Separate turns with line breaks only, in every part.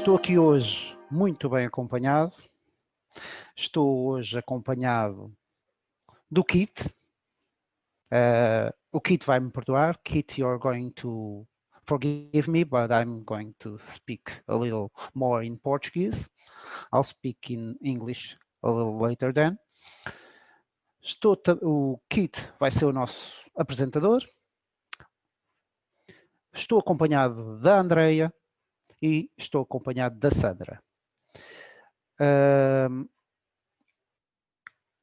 Estou aqui hoje muito bem acompanhado. Estou hoje acompanhado do Kit. O Kit vai me perdoar. Kit, you're going to forgive me, but I'm going to speak a little more in Portuguese. I'll speak in English a little later then. O Kit vai ser o nosso apresentador. Estou acompanhado da Andreia e estou acompanhado da Sandra.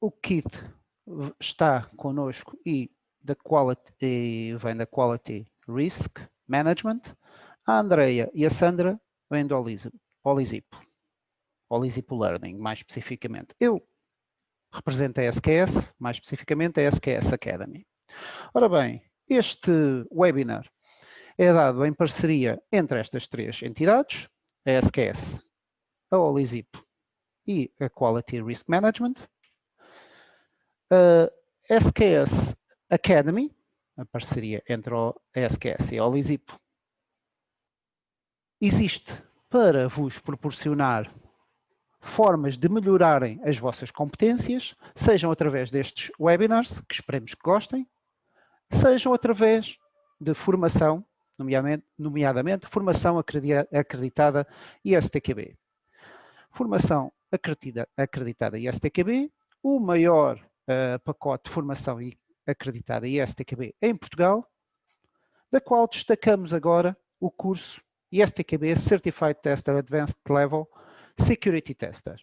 O Kit está connosco e vem da Quality Risk Management. A Andreia e a Sandra vêm do Olisipo. Olisipo Learning, mais especificamente. Eu represento a SQS, mais especificamente a SQS Academy. Ora bem, este webinar é dado em parceria entre estas três entidades, a SQS, a Olisipo e a Quality Risk Management. A SQS Academy, a parceria entre a SQS e a Olisipo, existe para vos proporcionar formas de melhorarem as vossas competências, sejam através destes webinars, que esperemos que gostem, sejam através de formação, nomeadamente formação acreditada ISTQB. Formação acreditada ISTQB, o maior pacote de formação acreditada ISTQB em Portugal, da qual destacamos agora o curso ISTQB Certified Tester Advanced Level Security Tester.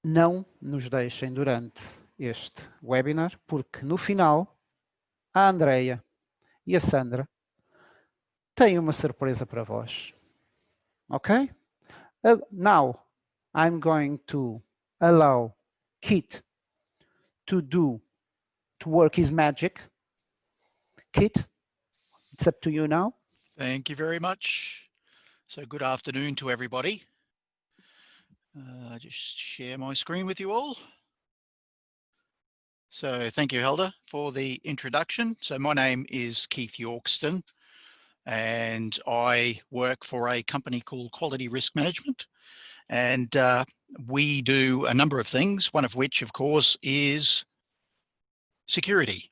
Não nos deixem durante este webinar, porque no final a Andreia e a Sandra têm uma surpresa para vós. Ok? Now I'm going to allow Kit to work his magic. Kit, it's up to you now.
Thank you very much. So good afternoon to everybody. Just share my screen with you all. So thank you, Helder, for the introduction. So my name is Keith Yorkston, and I work for a company called Quality Risk Management. And we do a number of things, one of which, of course, is security.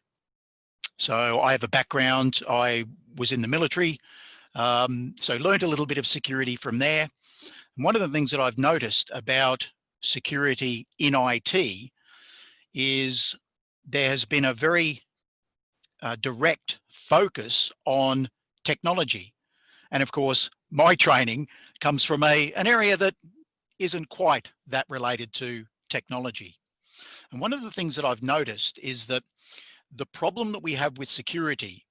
So I have a background, I was in the military, so learned a little bit of security from there. And one of the things that I've noticed about security in IT is there has been a very direct focus on technology. And of course, my training comes from an area that isn't quite that related to technology. And one of the things that I've noticed is that the problem that we have with security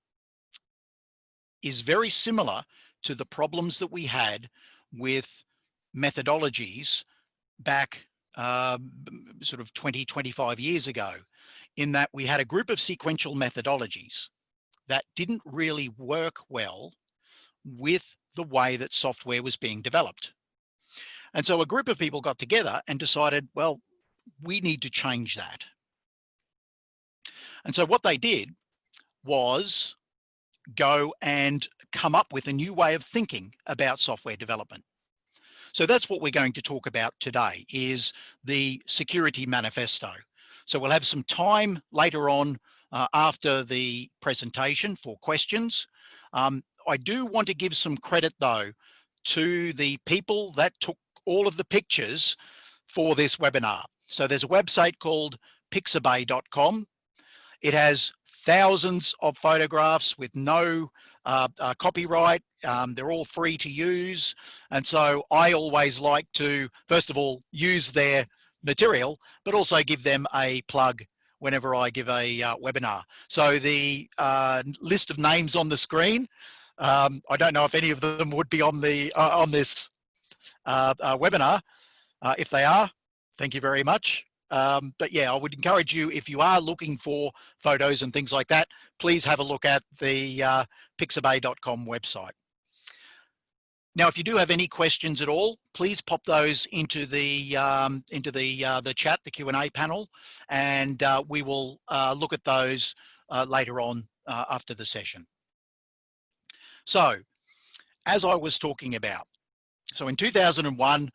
is very similar to the problems that we had with methodologies back sort of 20, 25 years ago, in that we had a group of sequential methodologies that didn't really work well with the way that software was being developed. And so a group of people got together and decided, well, we need to change that. And so what they did was go and come up with a new way of thinking about software development. So that's what we're going to talk about today, is the Security Manifesto. So we'll have some time later on after the presentation for questions. I do want to give some credit, though, to the people that took all of the pictures for this webinar. So there's a website called pixabay.com. It has thousands of photographs with no copyright. They're all free to use. And so I always like to, first of all, use their material, but also give them a plug whenever I give a webinar. So the list of names on the screen, I don't know if any of them would be on the on this webinar. If they are, thank you very much. But yeah, I would encourage you, if you are looking for photos and things like that, please have a look at the pixabay.com website. Now, if you do have any questions at all, please pop those into the chat, the Q&A panel, and we will look at those later on after the session. So, as I was talking about. So in 2001,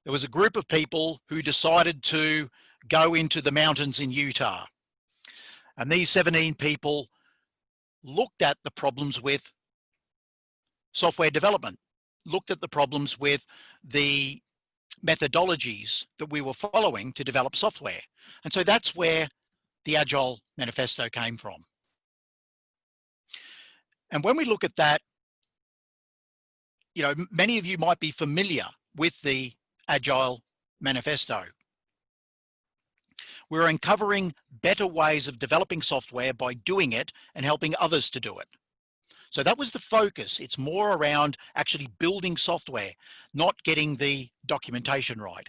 there was a group of people who decided to go into the mountains in Utah. And these 17 people looked at the problems with software development, looked at the problems with the methodologies that we were following to develop software. And so that's where the Agile Manifesto came from. And when we look at that, you know, many of you might be familiar with the Agile Manifesto. We're uncovering better ways of developing software by doing it and helping others to do it. So that was the focus. It's more around actually building software, not getting the documentation right.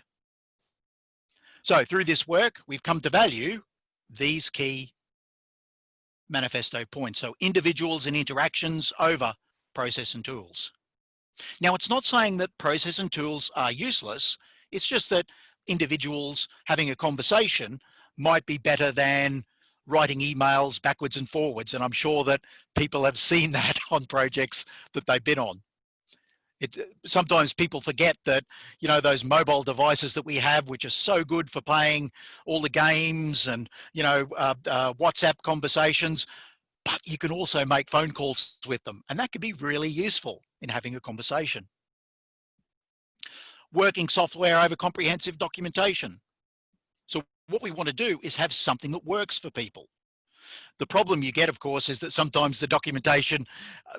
So through this work, we've come to value these key manifesto points. So individuals and interactions over process and tools. Now, it's not saying that process and tools are useless. It's just that individuals having a conversation might be better than writing emails backwards and forwards. And I'm sure that people have seen that on projects that they've been on. Sometimes people forget that, you know, those mobile devices that we have, which are so good for playing all the games and, you know, WhatsApp conversations, but you can also make phone calls with them. And that could be really useful in having a conversation. Working software over comprehensive documentation. So what we want to do is have something that works for people. The problem you get, of course, is that sometimes the documentation,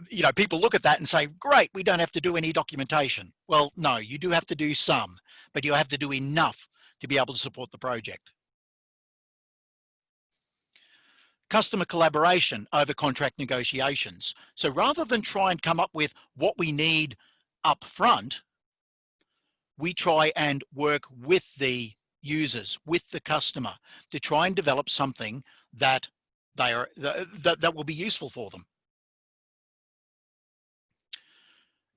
you know, people look at that and say, great, we don't have to do any documentation. Well, no, you do have to do some, but you have to do enough to be able to support the project. Customer collaboration over contract negotiations. So rather than try and come up with what we need up front, we try and work with the users, with the customer, to try and develop something that that will be useful for them.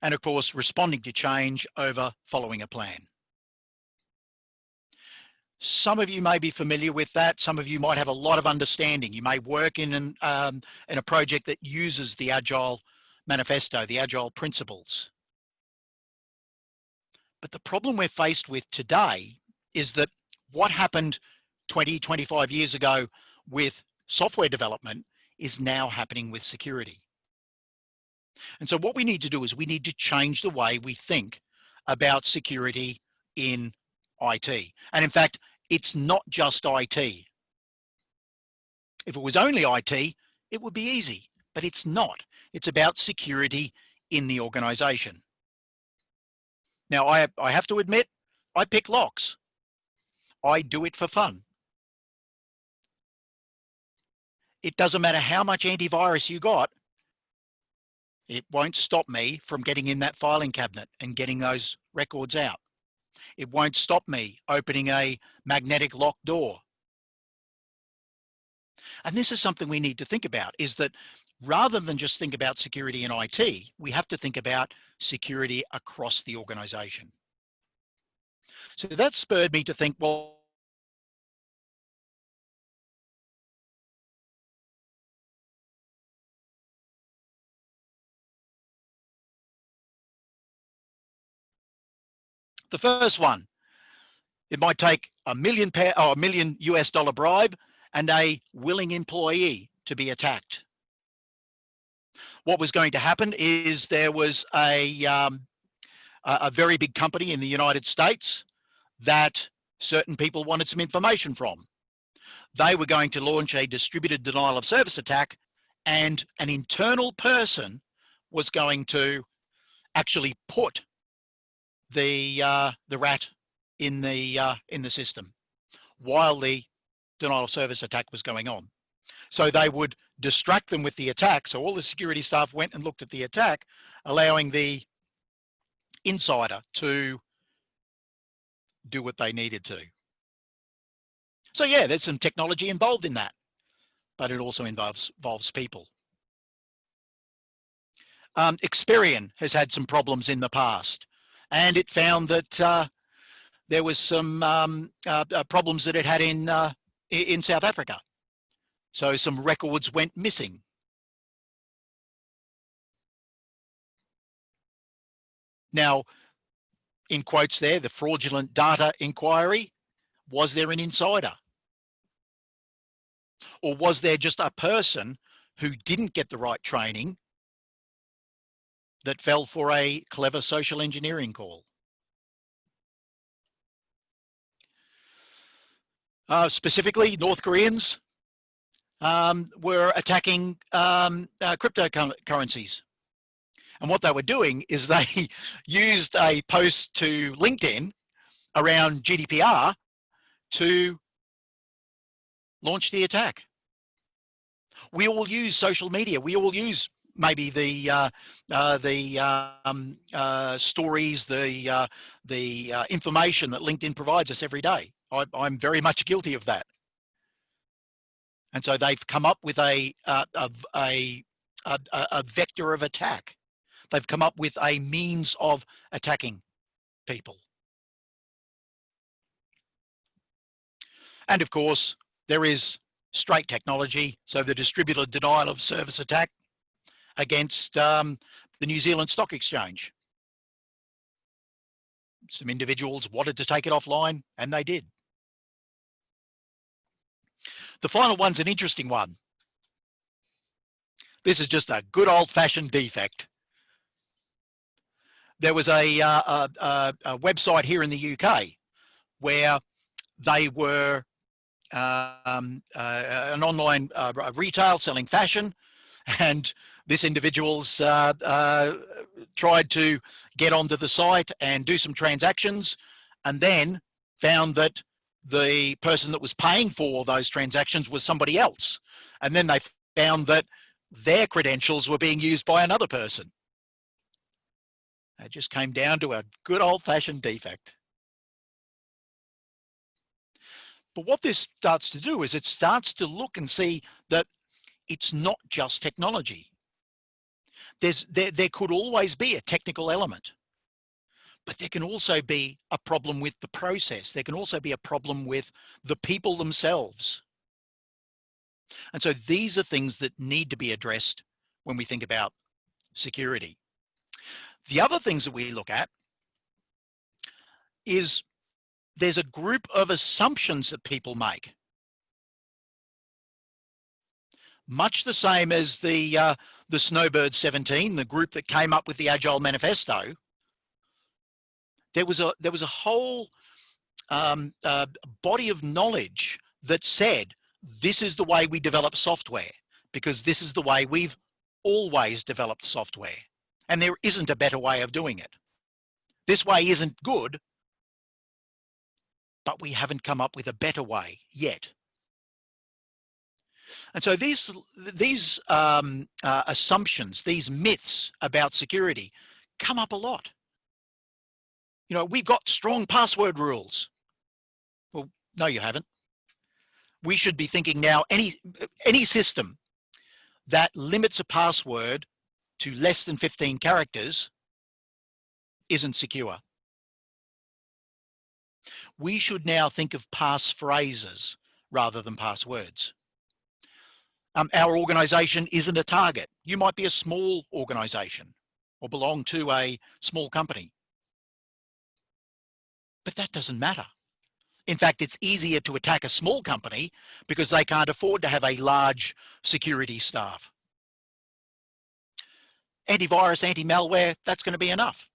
And of course, responding to change over following a plan. Some of you may be familiar with that. Some of you might have a lot of understanding. You may work in a project that uses the Agile Manifesto, the Agile principles. But the problem we're faced with today is that what happened 20, 25 years ago with software development is now happening with security. And so what we need to do is we need to change the way we think about security in IT. And in fact, it's not just IT. If it was only IT, it would be easy, but it's not. It's about security in the organization. Now, I have to admit, I pick locks. I do it for fun. It doesn't matter how much antivirus you got, it won't stop me from getting in that filing cabinet and getting those records out. It won't stop me opening a magnetic lock door. And this is something we need to think about, is that rather than just think about security in IT, we have to think about security across the organization. So that spurred me to think, well, the first one, it might take $1 million US dollar bribe and a willing employee to be attacked. What was going to happen is there was a very big company in the United States that certain people wanted some information from. They were going to launch a distributed denial of service attack, and an internal person was going to actually put the rat in the system while the denial of service attack was going on. So they would distract them with the attack. So all the security staff went and looked at the attack, allowing the insider to do what they needed to. So yeah, there's some technology involved in that, but it also involves people. Experian has had some problems in the past, and it found that there was some problems that it had in South Africa. So some records went missing. Now, in quotes there, the fraudulent data inquiry, was there an insider? Or was there just a person who didn't get the right training that fell for a clever social engineering call? Specifically, North Koreans were attacking cryptocurrencies. And what they were doing is they used a post to LinkedIn around GDPR to launch the attack. We all use social media. We all use maybe the stories, the information that LinkedIn provides us every day. I'm very much guilty of that. And so they've come up with a vector of attack. They've come up with a means of attacking people. And of course, there is straight technology. So the distributed denial of service attack against the New Zealand Stock Exchange. Some individuals wanted to take it offline, and they did. The final one's an interesting one. This is just a good old-fashioned defect. There was a website here in the UK where they were an online retail selling fashion, and this individual's tried to get onto the site and do some transactions, and then found that the person that was paying for those transactions was somebody else. And then they found that their credentials were being used by another person. It just came down to a good old-fashioned defect. But what this starts to do is it starts to look and see that it's not just technology. There could always be a technical element, but there can also be a problem with the process. There can also be a problem with the people themselves. And so these are things that need to be addressed when we think about security. The other things that we look at is there's a group of assumptions that people make. Much the same as the Snowbird 17, the group that came up with the Agile Manifesto. There was a whole body of knowledge that said, this is the way we develop software, because this is the way we've always developed software. And there isn't a better way of doing it. This way isn't good, but we haven't come up with a better way yet. And so these assumptions, these myths about security come up a lot. You know, we've got strong password rules. Well, no, you haven't. We should be thinking now, any system that limits a password to less than 15 characters isn't secure. We should now think of passphrases rather than passwords. Our organization isn't a target. You might be a small organization or belong to a small company, but that doesn't matter. In fact, it's easier to attack a small company because they can't afford to have a large security staff. Antivirus, anti-malware, that's going to be enough.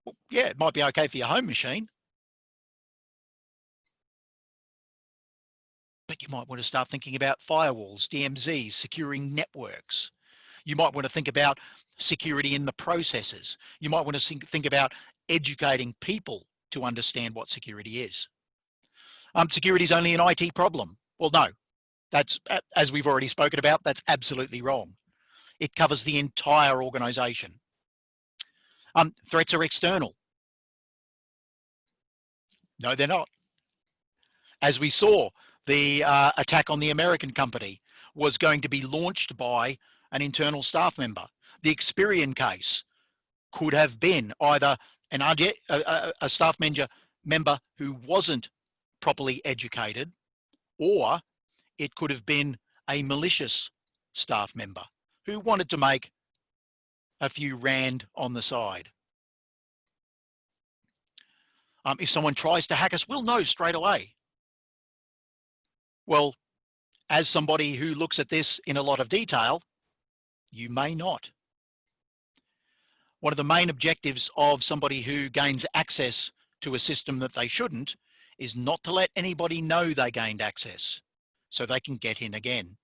Well, yeah, it might be okay for your home machine, but you might want to start thinking about firewalls, DMZs, securing networks. You might want to think about security in the processes. You might want to think about educating people to understand what security is. Security is only an IT problem. Well, no, that's, as we've already spoken about, that's absolutely wrong. It covers the entire organization. Threats are external. No, they're not. As we saw, the attack on the American company was going to be launched by an internal staff member. The Experian case could have been either a staff member who wasn't properly educated, or it could have been a malicious staff member who wanted to make a few rand on the side. If someone tries to hack us, we'll know straight away. Well, as somebody who looks at this in a lot of detail, you may not. One of the main objectives of somebody who gains access to a system that they shouldn't is not to let anybody know they gained access so they can get in again.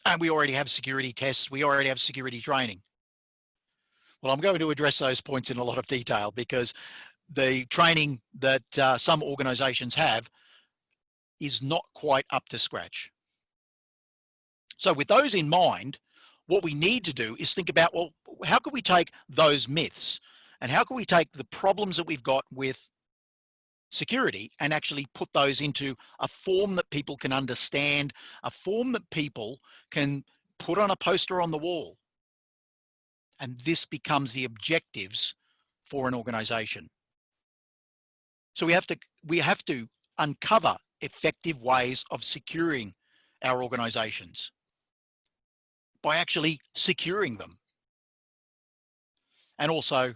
And we already have security tests. We already have security training. Well, I'm going to address those points in a lot of detail because the training that some organizations have is not quite up to scratch. So with those in mind, what we need to do is think about, well, how can we take those myths and how can we take the problems that we've got with security and actually put those into a form that people can understand, a form that people can put on a poster on the wall. And this becomes the objectives for an organization. So we have to uncover effective ways of securing our organizations by actually securing them and also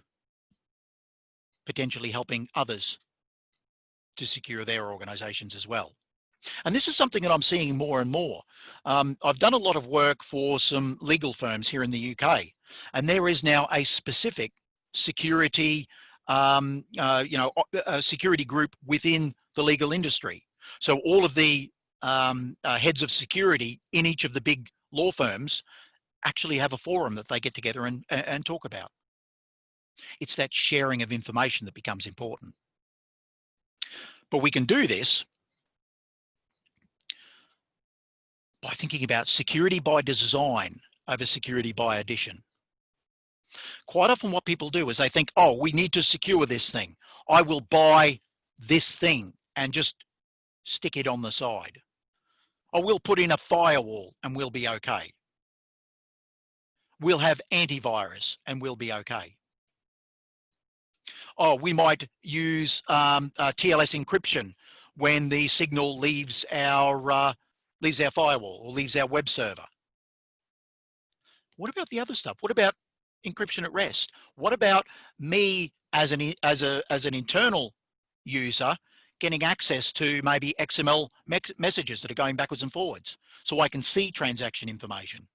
potentially helping others to secure their organizations as well. And this is something that I'm seeing more and more. I've done a lot of work for some legal firms here in the UK, and there is now a specific security, security group within the legal industry. So all of the heads of security in each of the big law firms actually have a forum that they get together and talk about. It's that sharing of information that becomes important. But we can do this by thinking about security by design over security by addition. Quite often what people do is they think, oh, we need to secure this thing. I will buy this thing and just stick it on the side. Or we'll put in a firewall and we'll be okay. We'll have antivirus and we'll be okay. Oh, we might use TLS encryption when the signal leaves our firewall or leaves our web server. What about the other stuff? What about encryption at rest? What about me as an internal user getting access to maybe XML messages that are going backwards and forwards so I can see transaction information?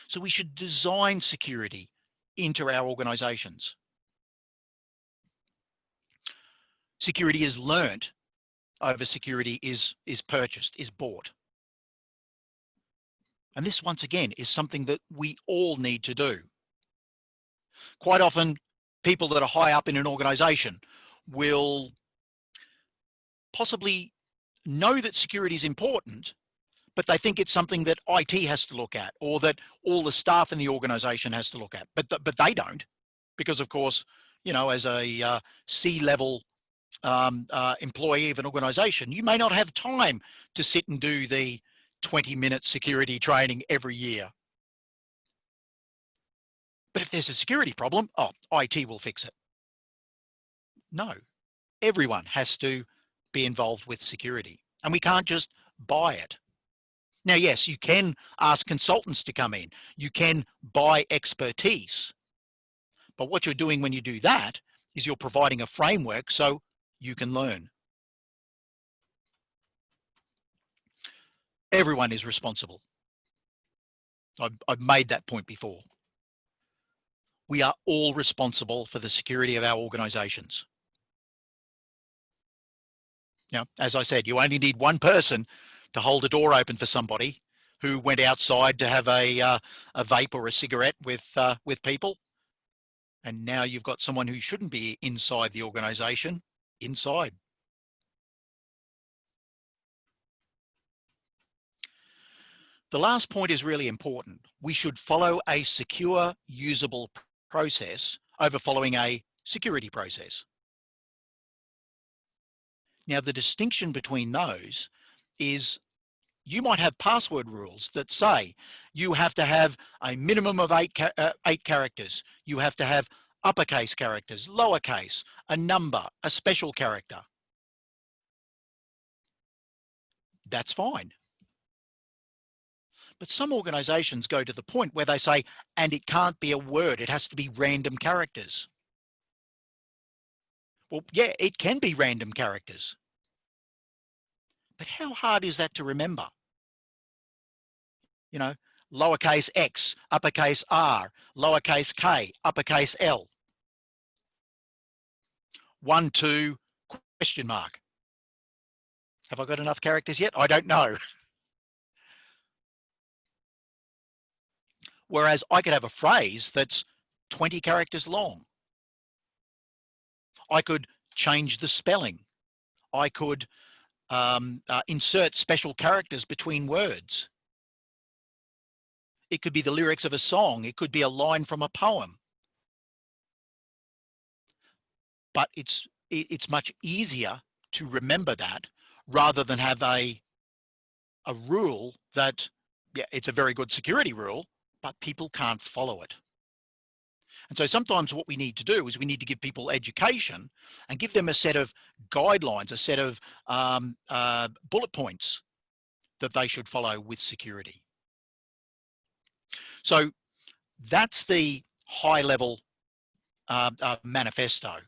So we should design security into our organizations. Security is learnt over security is purchased, is bought. And this, once again, is something that we all need to do. Quite often, people that are high up in an organization will possibly know that security is important, but they think it's something that IT has to look at or that all the staff in the organization has to look at. But they don't, because, of course, you know, as a C-level employee of an organization, you may not have time to sit and do the 20-minute security training every year. But if there's a security problem, oh, IT will fix it. No, everyone has to be involved with security, and we can't just buy it. Now, yes, you can ask consultants to come in. You can buy expertise. But what you're doing when you do that is you're providing a framework so you can learn. Everyone is responsible. I've made that point before. We are all responsible for the security of our organizations. Now, as I said, you only need one person to hold a door open for somebody who went outside to have a vape or a cigarette with people. And now you've got someone who shouldn't be inside the organization, inside. The last point is really important. We should follow a secure, usable process over following a security process. Now, the distinction between those is you might have password rules that say you have to have a minimum of eight characters. You have to have uppercase characters, lowercase, a number, a special character. That's fine. But some organizations go to the point where they say, and it can't be a word, it has to be random characters. Well, yeah, it can be random characters. But how hard is that to remember? You know, lowercase x, uppercase R, lowercase k, uppercase L. 1, 2, question mark. Have I got enough characters yet? I don't know. Whereas I could have a phrase that's 20 characters long. I could change the spelling. I could insert special characters between words. It could be the lyrics of a song. It could be a line from a poem. But it's much easier to remember that rather than have a rule that, yeah, it's a very good security rule, but people can't follow it. And so sometimes what we need to do is we need to give people education and give them a set of guidelines, a set of bullet points that they should follow with security. So that's the high level manifesto.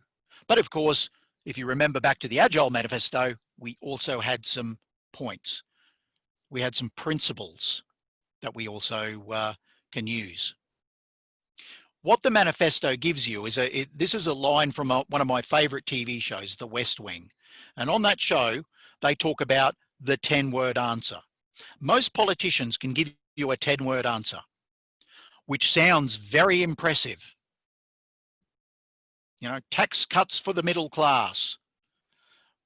But of course, if you remember back to the Agile manifesto, we also had some points. We had some principles that we also can use. What the manifesto gives you is this is a line from one of my favorite TV shows, The West Wing. And on that show, they talk about the 10-word answer. Most politicians can give you a 10-word answer, which sounds very impressive. You know, tax cuts for the middle class.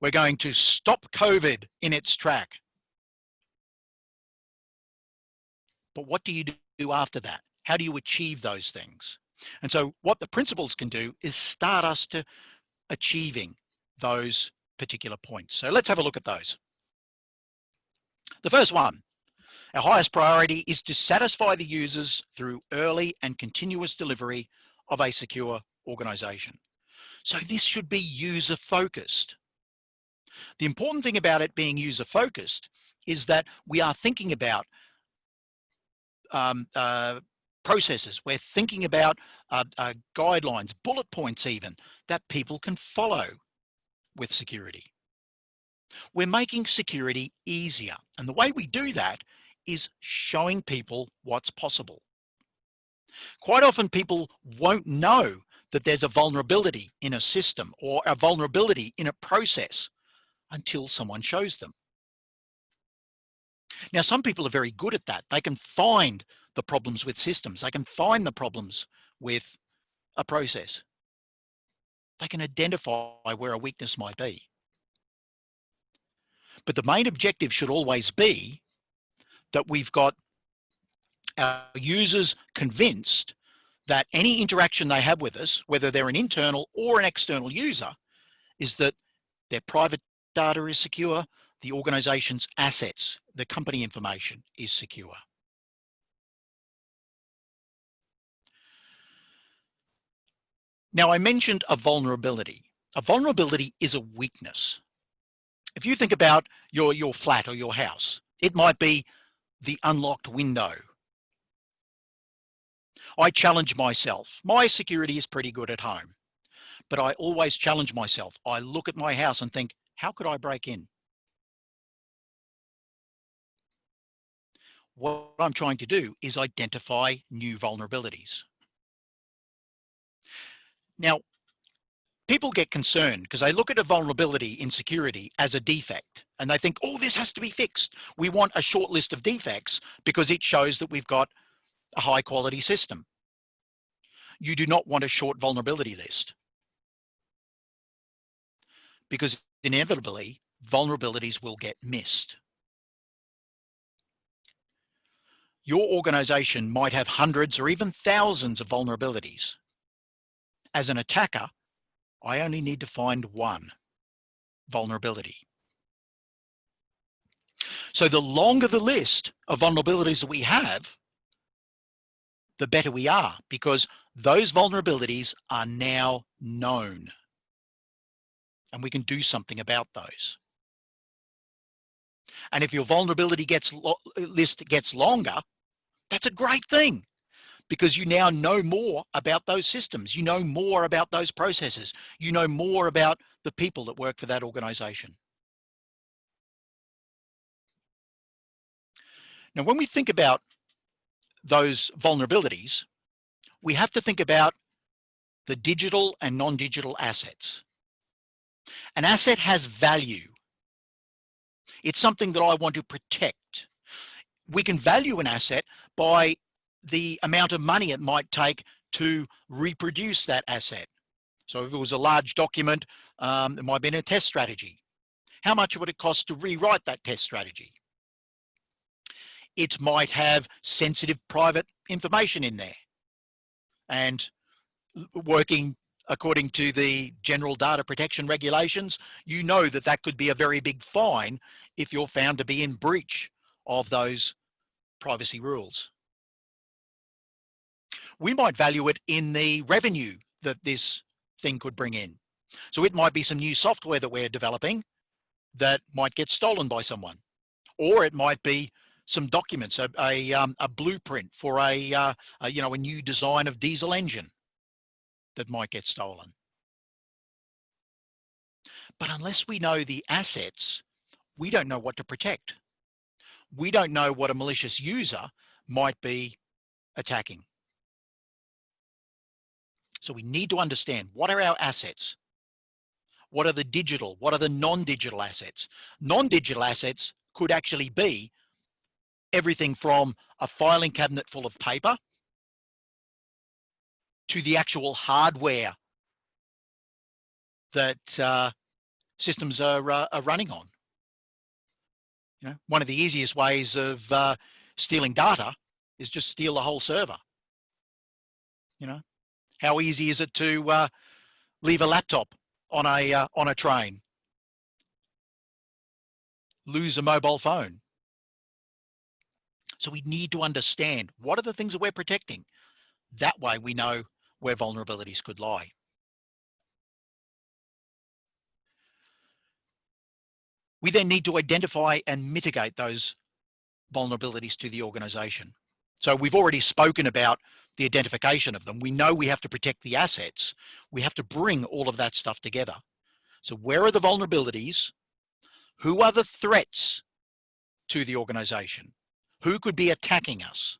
We're going to stop COVID in its track. But what do you do after that? How do you achieve those things? And so what the principles can do is start us to achieving those particular points. So let's have a look at those. The first one, our highest priority is to satisfy the users through early and continuous delivery of a secure organization. So this should be user-focused. The important thing about it being user-focused is that we are thinking about processes. We're thinking about guidelines, bullet points even, that people can follow with security. We're making security easier. And the way we do that is showing people what's possible. Quite often people won't know that there's a vulnerability in a system or a vulnerability in a process until someone shows them. Now, some people are very good at that. They can find the problems with systems. They can find the problems with a process. They can identify where a weakness might be. But the main objective should always be that we've got our users convinced that any interaction they have with us, whether they're an internal or an external user, is that their private data is secure, the organization's assets, the company information is secure. Now, I mentioned a vulnerability. A vulnerability is a weakness. If you think about your flat or your house, it might be the unlocked window. I challenge myself. My security is pretty good at home, but I always challenge myself. I look at my house and think, how could I break in? What I'm trying to do is identify new vulnerabilities. Now, people get concerned because they look at a vulnerability in security as a defect and they think, oh, this has to be fixed. We want a short list of defects because it shows that we've got a high quality system. You do not want a short vulnerability list because inevitably vulnerabilities will get missed. Your organization might have hundreds or even thousands of vulnerabilities. As an attacker, I only need to find one vulnerability. So the longer the list of vulnerabilities that we have, the better we are, because those vulnerabilities are now known and we can do something about those. And if your vulnerability list gets longer, That's a great thing, because you now know more about those systems. You know more about those processes. You know more about the people that work for that organization. Now, when we think about those vulnerabilities, we have to think about the digital and non-digital assets. An asset has value. It's something that I want to protect. We can value an asset by the amount of money it might take to reproduce that asset. So if it was a large document, it might be in a test strategy. How much would it cost to rewrite that test strategy? It might have sensitive private information in there. And working according to the general data protection regulations, you know that that could be a very big fine if you're found to be in breach of those privacy rules. We might value it in the revenue that this thing could bring in. So it might be some new software that we're developing that might get stolen by someone, or it might be some documents, a blueprint for a new design of diesel engine that might get stolen. But unless we know the assets, we don't know what to protect. We don't know what a malicious user might be attacking. So we need to understand, what are our assets? What are the digital? What are the non-digital assets? Non-digital assets could actually be everything from a filing cabinet full of paper to the actual hardware that systems are running on. You know, one of the easiest ways of stealing data is just steal the whole server. You know, how easy is it to leave a laptop on a train, lose a mobile phone? So we need to understand, what are the things that we're protecting? That way we know where vulnerabilities could lie. We then need to identify and mitigate those vulnerabilities to the organization. So we've already spoken about the identification of them. We know we have to protect the assets. We have to bring all of that stuff together. So where are the vulnerabilities? Who are the threats to the organization? Who could be attacking us?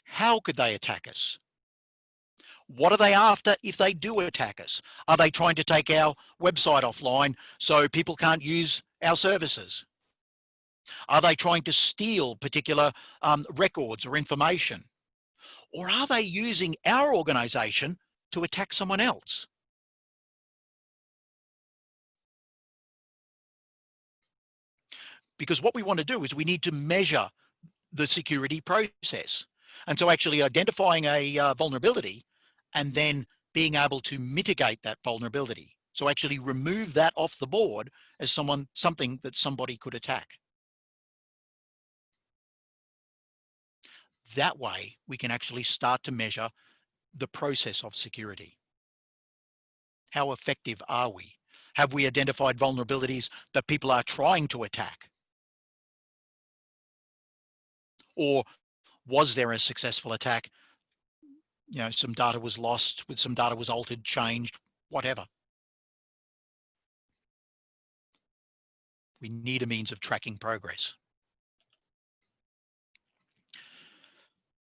How could they attack us? What are they after if they do attack us? Are they trying to take our website offline so people can't use our services? Are they trying to steal particular records or information? Or are they using our organization to attack someone else? Because what we want to do is we need to measure the security process. And so actually identifying a vulnerability and then being able to mitigate that vulnerability. So actually remove that off the board as something that somebody could attack. That way we can actually start to measure the process of security. How effective are we? Have we identified vulnerabilities that people are trying to attack? Or was there a successful attack? You know, some data was lost, some data was altered, changed, whatever. We need a means of tracking progress.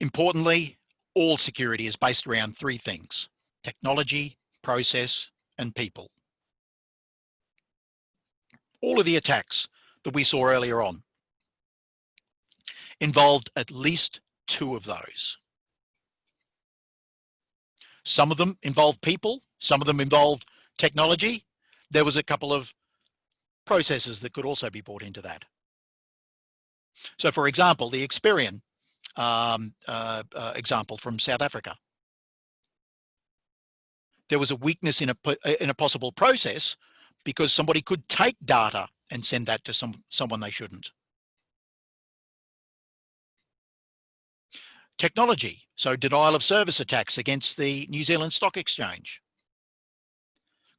Importantly, all security is based around three things: technology, process, and people. All of the attacks that we saw earlier on involved at least two of those. Some of them involved people, some of them involved technology. There was a couple of processes that could also be brought into that. So for example, the Experian example from South Africa. There was a weakness in a possible process because somebody could take data and send that to someone they shouldn't. Technology, so denial of service attacks against the New Zealand Stock Exchange.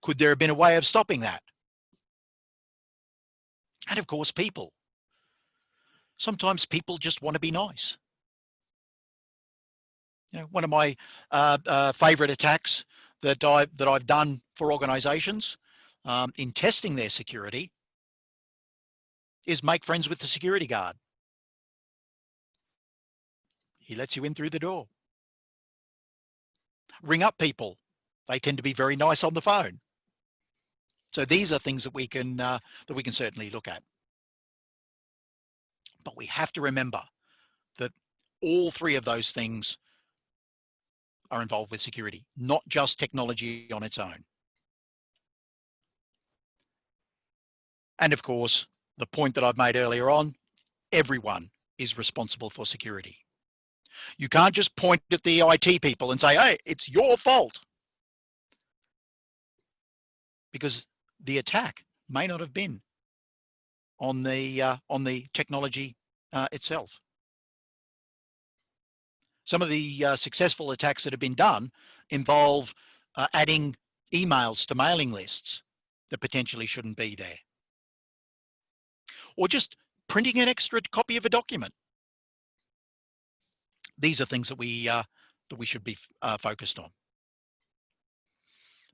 Could there have been a way of stopping that? And of course, people. Sometimes people just want to be nice. You know, one of my favorite attacks that I've done for organizations in testing their security is make friends with the security guard. He lets you in through the door. Ring up people. They tend to be very nice on the phone. So these are things that we can certainly look at. But we have to remember that all three of those things are involved with security, not just technology on its own. And of course, the point that I've made earlier on, everyone is responsible for security. You can't just point at the IT people and say, hey, it's your fault. Because the attack may not have been on the technology itself. Some of the successful attacks that have been done involve adding emails to mailing lists that potentially shouldn't be there, or just printing an extra copy of a document. These are things that we should be focused on.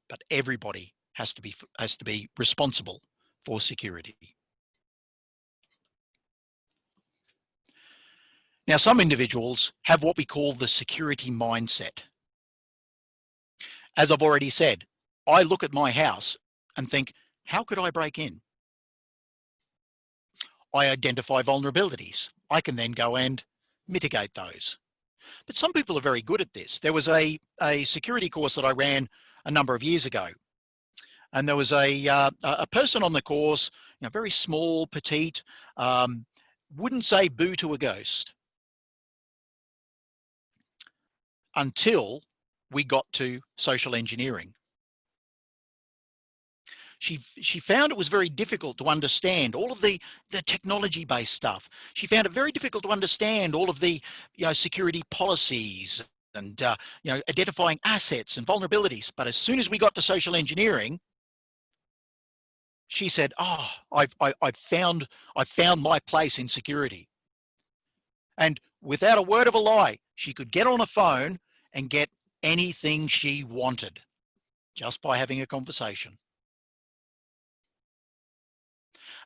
But everybody has to be responsible for security. Now, some individuals have what we call the security mindset. As I've already said, I look at my house and think, how could I break in? I identify vulnerabilities. I can then go and mitigate those. But some people are very good at this. There was a security course that I ran a number of years ago, and there was a person on the course, you know, very small, petite, wouldn't say boo to a ghost until we got to social engineering. She found it was very difficult to understand all of the technology-based stuff. She found it very difficult to understand all of the security policies and identifying assets and vulnerabilities. But as soon as we got to social engineering, she said, "Oh, I found my place in security." And without a word of a lie, she could get on a phone and get anything she wanted just by having a conversation.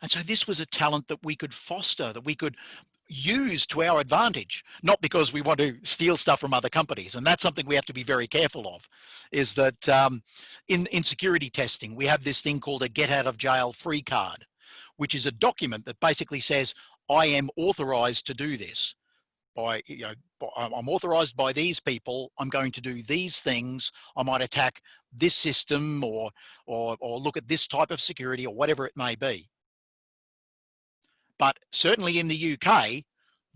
And so this was a talent that we could foster, that we could use to our advantage, not because we want to steal stuff from other companies. And that's something we have to be very careful of, is that in security testing, we have this thing called a get out of jail free card, which is a document that basically says, I am authorized to do this. I'm authorized by these people. I'm going to do these things. I might attack this system or look at this type of security or whatever it may be. But certainly in the UK,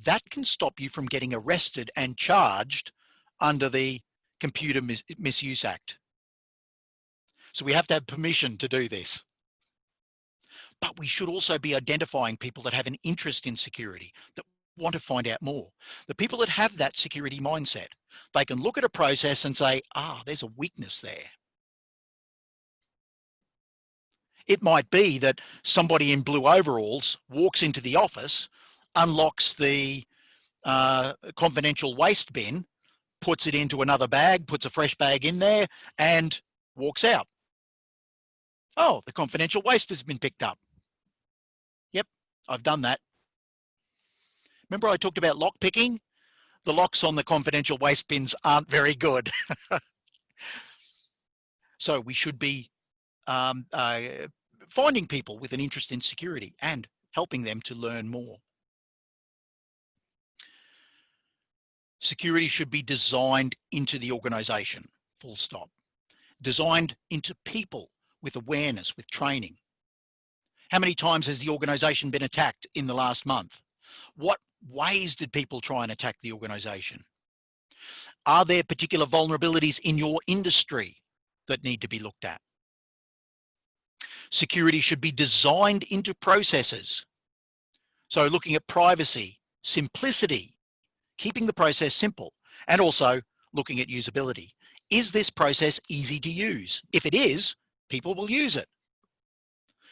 that can stop you from getting arrested and charged under the Computer Misuse Act. So we have to have permission to do this. But we should also be identifying people that have an interest in security, that want to find out more. The people that have that security mindset, they can look at a process and say, there's a weakness there. It might be that somebody in blue overalls walks into the office, unlocks the confidential waste bin, puts it into another bag, puts a fresh bag in there, and walks out. Oh, the confidential waste has been picked up. Yep, I've done that. Remember I talked about lock picking? The locks on the confidential waste bins aren't very good. So we should be finding people with an interest in security and helping them to learn more. Security should be designed into the organization, full stop. Designed into people with awareness, with training. How many times has the organization been attacked in the last month? What ways did people try and attack the organization? Are there particular vulnerabilities in your industry that need to be looked at? Security should be designed into processes. So looking at privacy, simplicity, keeping the process simple, and also looking at usability. Is this process easy to use? If it is, people will use it.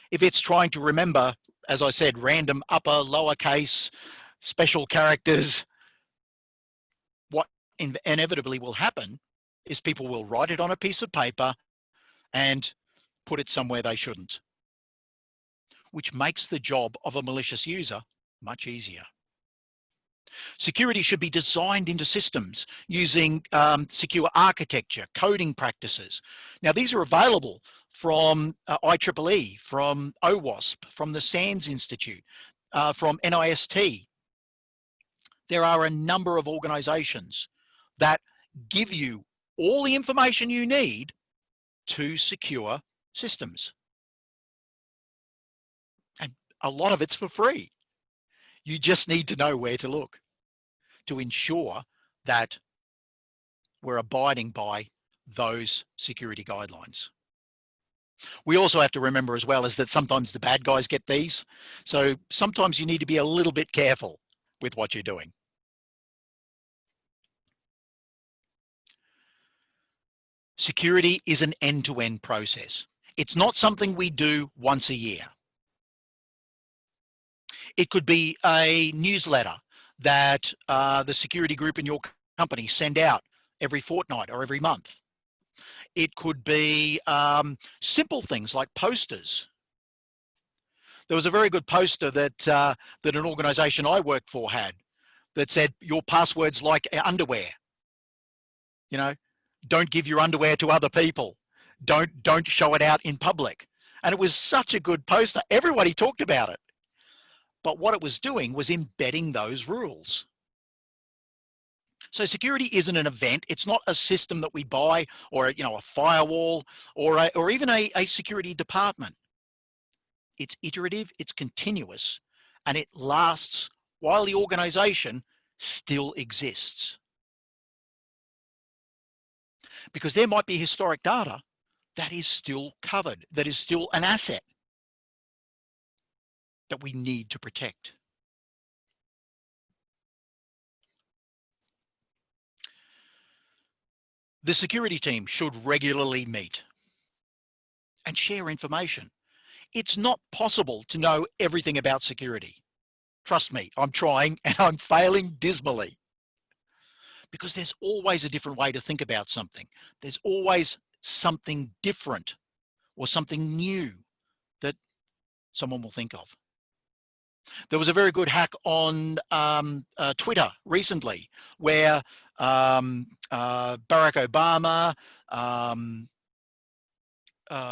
If it's trying to remember, as I said, random upper, lowercase, special characters, what inevitably will happen is people will write it on a piece of paper and put it somewhere they shouldn't, which makes the job of a malicious user much easier. Security should be designed into systems using secure architecture, coding practices. Now, these are available from IEEE, from OWASP, from the SANS Institute, from NIST. There are a number of organizations that give you all the information you need to secure systems. And a lot of it's for free. You just need to know where to look to ensure that we're abiding by those security guidelines. We also have to remember as well is that sometimes the bad guys get these. So sometimes you need to be a little bit careful with what you're doing. Security is an end-to-end process. It's not something we do once a year. It could be a newsletter that the security group in your company send out every fortnight or every month. It could be simple things like posters. There was a very good poster that that an organization I worked for had that said, your password's like underwear. You know, don't give your underwear to other people. Don't show it out in public. And it was such a good poster. Everybody talked about it. But what it was doing was embedding those rules. So security isn't an event. It's not a system that we buy, or a firewall, or even a security department. It's iterative, it's continuous, and it lasts while the organization still exists. Because there might be historic data that is still covered, that is still an asset that we need to protect. The security team should regularly meet and share information. It's not possible to know everything about security. Trust me, I'm trying and I'm failing dismally. Because there's always a different way to think about something. There's always something different or something new that someone will think of. There was a very good hack on Twitter recently where Barack Obama,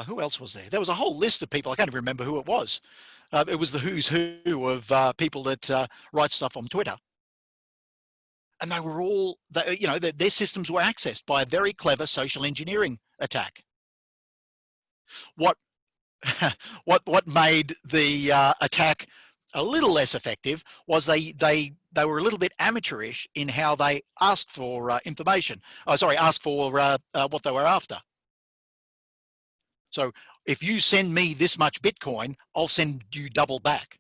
who else was there? There was a whole list of people. I can't even remember who it was. It was the who's who of people that write stuff on Twitter. And they were all, their systems were accessed by a very clever social engineering attack. What made the attack a little less effective was they were a little bit amateurish in how they asked for information. Asked for what they were after. So if you send me this much Bitcoin, I'll send you double back.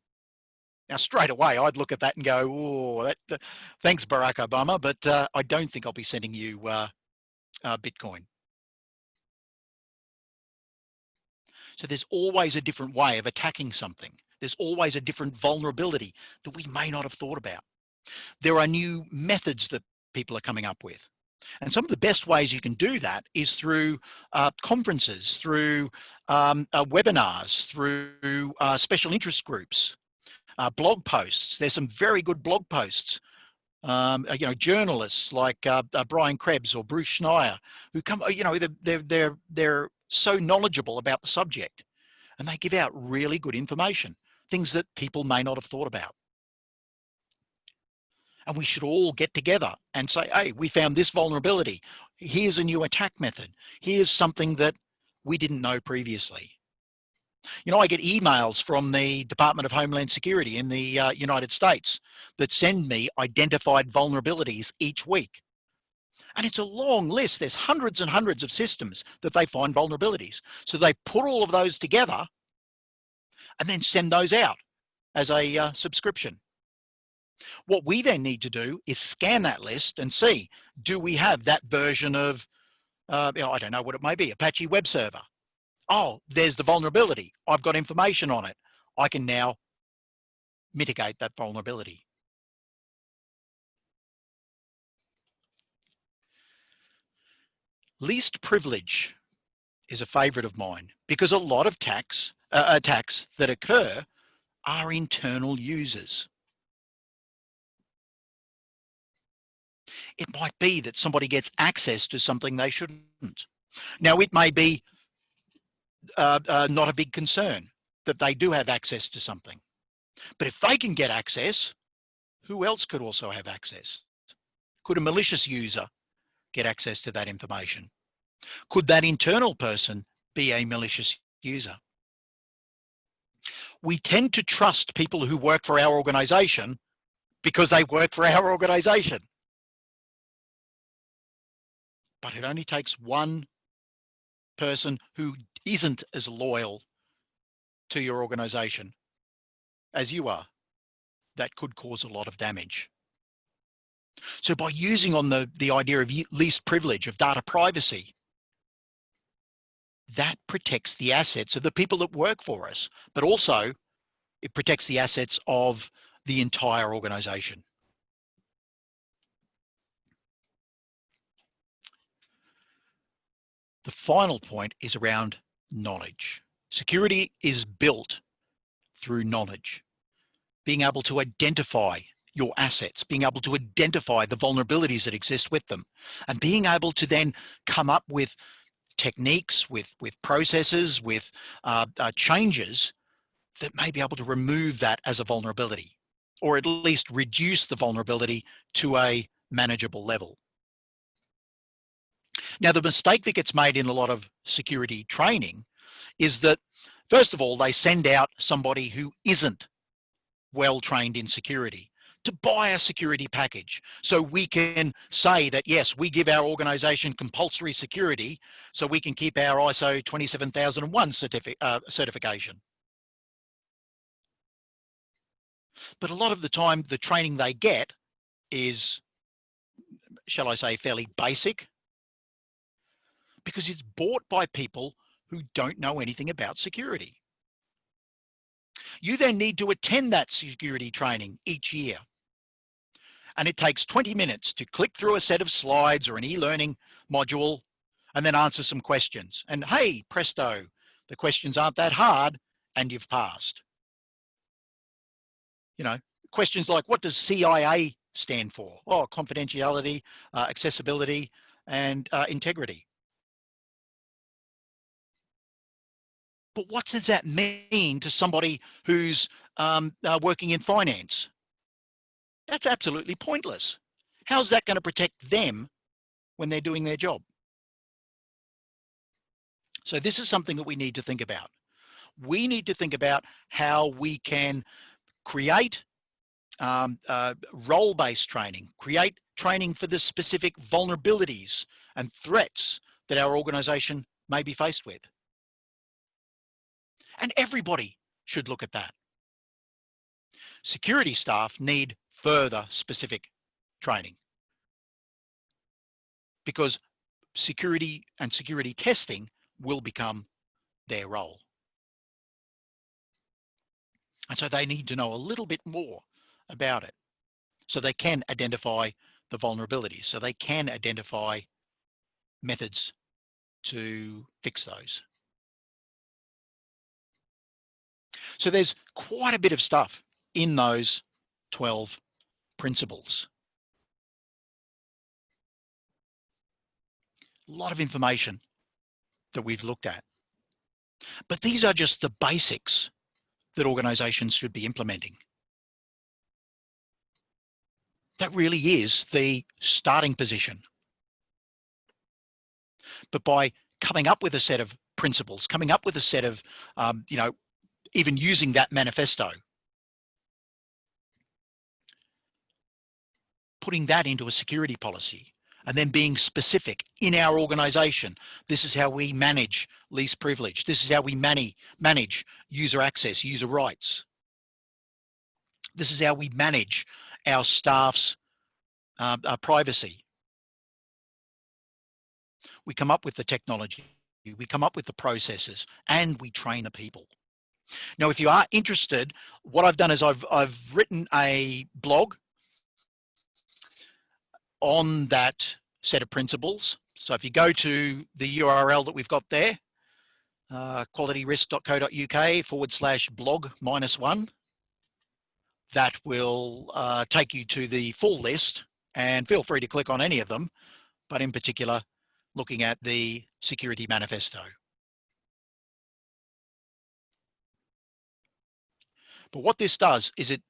Now, straight away, I'd look at that and go, oh, thanks, Barack Obama, but I don't think I'll be sending you Bitcoin. So there's always a different way of attacking something. There's always a different vulnerability that we may not have thought about. There are new methods that people are coming up with. And some of the best ways you can do that is through conferences, through webinars, through special interest groups, blog posts. There's some very good blog posts. Journalists like Brian Krebs or Bruce Schneier, who come, they're so knowledgeable about the subject, and they give out really good information, things that people may not have thought about. And we should all get together and say, hey, we found this vulnerability. Here's a new attack method. Here's something that we didn't know previously. I get emails from the Department of Homeland Security in the United States that send me identified vulnerabilities each week. And it's a long list. There's hundreds and hundreds of systems that they find vulnerabilities. So they put all of those together and then send those out as a subscription. What we then need to do is scan that list and see, do we have that version of, I don't know what it may be, Apache web server. Oh, there's the vulnerability. I've got information on it. I can now mitigate that vulnerability. Least privilege is a favorite of mine because a lot of attacks that occur are internal users. It might be that somebody gets access to something they shouldn't. Now, it may be not a big concern that they do have access to something. But if they can get access, who else could also have access? Could a malicious user get access to that information? Could that internal person be a malicious user? We tend to trust people who work for our organization because they work for our organization. But it only takes one person who isn't as loyal to your organization as you are that could cause a lot of damage. So by using on the idea of least privilege, of data privacy, that protects the assets of the people that work for us, but also it protects the assets of the entire organization. The final point is around knowledge. Security is built through knowledge, being able to identify your assets, being able to identify the vulnerabilities that exist with them, and being able to then come up with techniques, with processes, with changes that may be able to remove that as a vulnerability, or at least reduce the vulnerability to a manageable level. Now, the mistake that gets made in a lot of security training is that, first of all, they send out somebody who isn't well trained in security to buy a security package. So we can say that, yes, we give our organization compulsory security so we can keep our ISO 27001 certification. But a lot of the time, the training they get is, shall I say, fairly basic, because it's bought by people who don't know anything about security. You then need to attend that security training each year. And it takes 20 minutes to click through a set of slides or an e-learning module and then answer some questions. And hey, presto, the questions aren't that hard and you've passed. You know, questions like, what does CIA stand for? Oh, confidentiality, accessibility, and integrity. But what does that mean to somebody who's working in finance? That's absolutely pointless. How's that going to protect them when they're doing their job? So this is something that we need to think about. We need to think about how we can create role-based training, create training for the specific vulnerabilities and threats that our organization may be faced with. And everybody should look at that. Security staff need further specific training because security and security testing will become their role. And so they need to know a little bit more about it so they can identify the vulnerabilities, so they can identify methods to fix those. So there's quite a bit of stuff in those 12 principles. A lot of information that we've looked at. But these are just the basics that organizations should be implementing. That really is the starting position. But by coming up with a set of principles, coming up with a set of, even using that manifesto, putting that into a security policy, and then being specific in our organization. This is how we manage least privilege. This is how we manage user access, user rights. This is how we manage our staff's privacy. We come up with the technology, we come up with the processes, and we train the people. Now, if you are interested, what I've done is I've written a blog on that set of principles. So if you go to the URL that we've got there, qualityrisk.co.uk/blog-1, that will take you to the full list, and feel free to click on any of them, but in particular, looking at the Security Manifesto. But what this does is it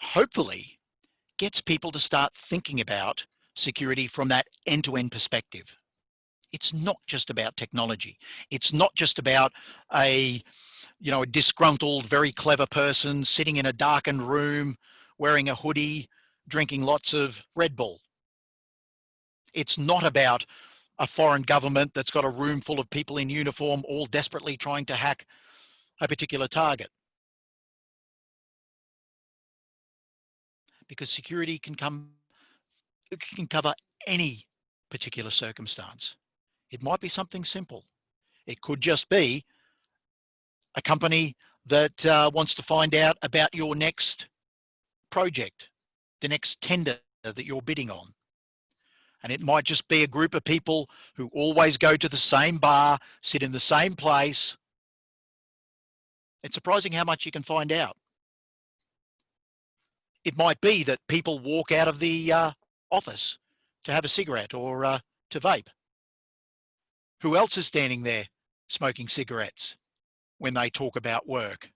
hopefully gets people to start thinking about security from that end-to-end perspective. It's not just about technology. It's not just about a disgruntled, very clever person sitting in a darkened room, wearing a hoodie, drinking lots of Red Bull. It's not about a foreign government that's got a room full of people in uniform, all desperately trying to hack a particular target. Because security can cover any particular circumstance. It might be something simple. It could just be a company that wants to find out about your next project, the next tender that you're bidding on. And it might just be a group of people who always go to the same bar, sit in the same place. It's surprising how much you can find out. It might be that people walk out of the office to have a cigarette or to vape. Who else is standing there smoking cigarettes when they talk about work?